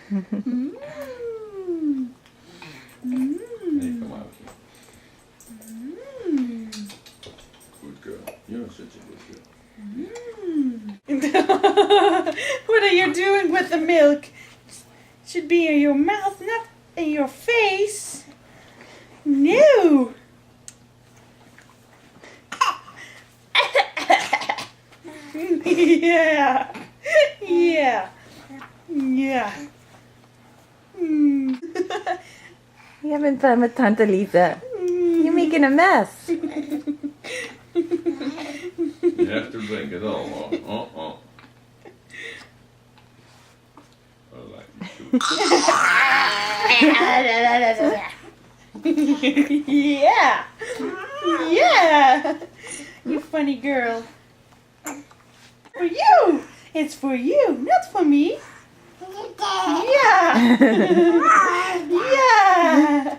Mm. Mm. Hey, come out here. Mm. Good girl. You're such a good girl. What are you doing with the milk? Should be in your mouth, not in your face. No. Yeah. Yeah. Yeah. Mm. You having fun with Tante Lisa? You're making a mess. You have to drink it all. Oh. I like you too. Yeah. Yeah. You funny girl. For you. It's for you, not for me. Yeah. Yeah.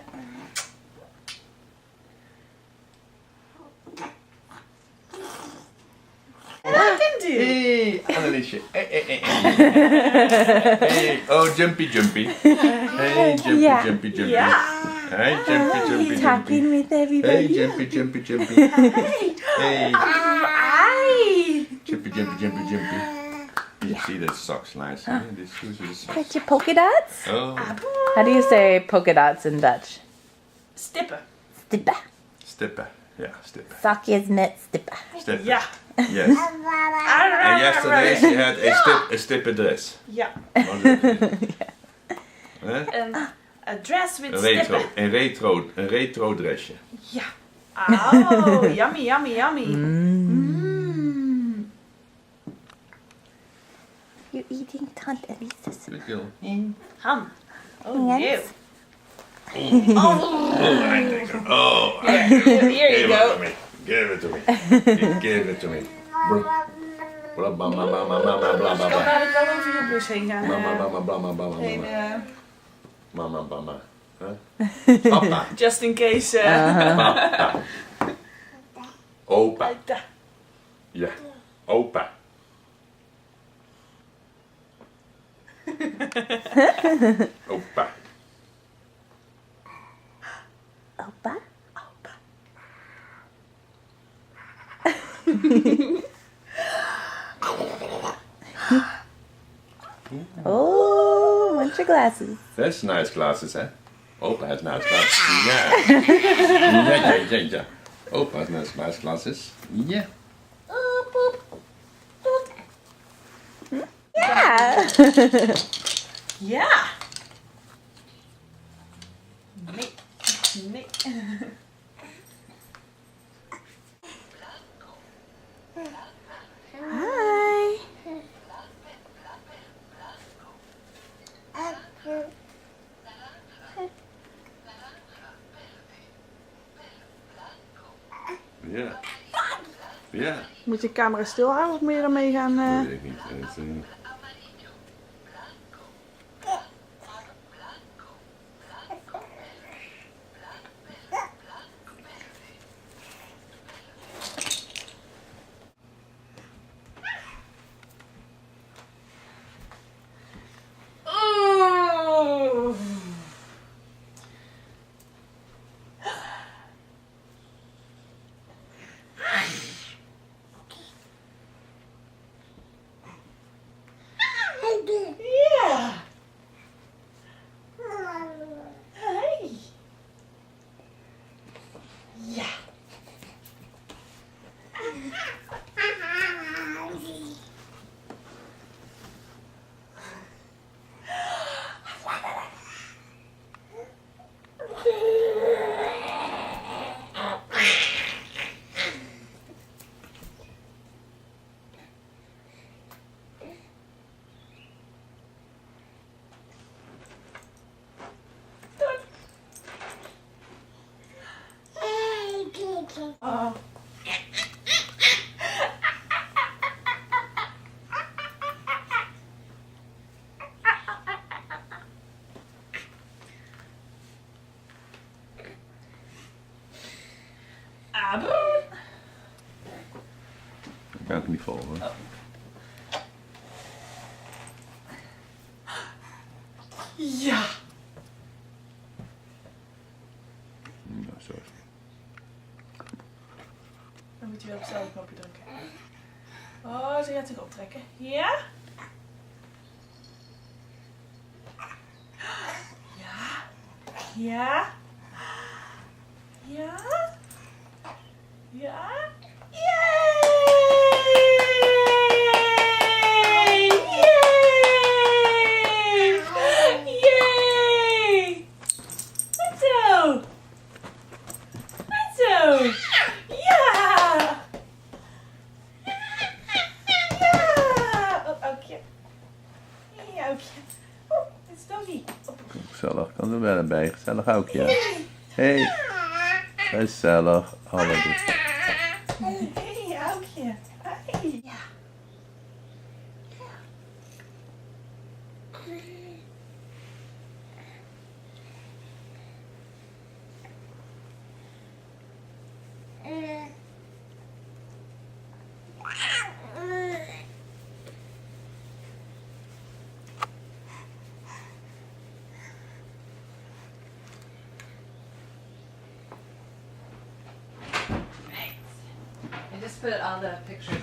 And I can do. Hey, Anneliesje. Hey. Oh, jumpy. Hey, jumpy. Yeah. Hey, jumpy. Talking with Hey, everybody. jumpy. Hey, Hi. jumpy. You see the socks nice, huh? These shoes are the socks. Got your polka dots? Oh, How do you say polka dots in Dutch? Stipper. Stippa. stipper. Yeah, stipper. Sokjes met stippa. Stipper. Yeah. Yes. And yesterday she had a stipper dress. Yeah. Huh? A dress with Een retro, stipper. een retro dressje. Yeah. Oh, yummy. You eating Tante Lisa's Good girl. Ham. Oh, Yes. no. Oh, I take her. Oh, Here you go. Give it to me. Give it to me. Blah, blah, blah, blah, blah, blah, blah, blah, blah. Laat ik wel over je bus heen gaan. Mama, blah, blah, blah, blah, Heen, blah. eh, Mama. Huh? Papa. just in case. Papa. Opa. Ja. Opa. Opa. Opa. Oh, want your glasses. That's nice glasses, hè? Opa has nice glasses. Ja. Ja. Opa has nice glasses. Ja. Yeah. Ja. Nee. Hi. Ja. Ja. Moet je de camera stilhouden of moet je ermee gaan? Weet ik niet. Oh. Ja. Hey. Ja. Oh. Abu. Ik kan het niet volgen. Ja. Nou, zo. Dan moet je weer op hetzelfde knopje drukken. Oh, ze gaat zich optrekken. Ja? Ja. Ja. Ja. Ja. Yay! Yay! Yay! Goed zo. Goed zo. Ja. Ja. Oh, Aukje. Ja, Aukje. Oh, het is Doggy. Gezellig. Kan er wel een bij. Gezellig ook, ja. Hey. Gezellig. Hallo. Hey, Aukje. Hey. Ja. I just put all the pictures on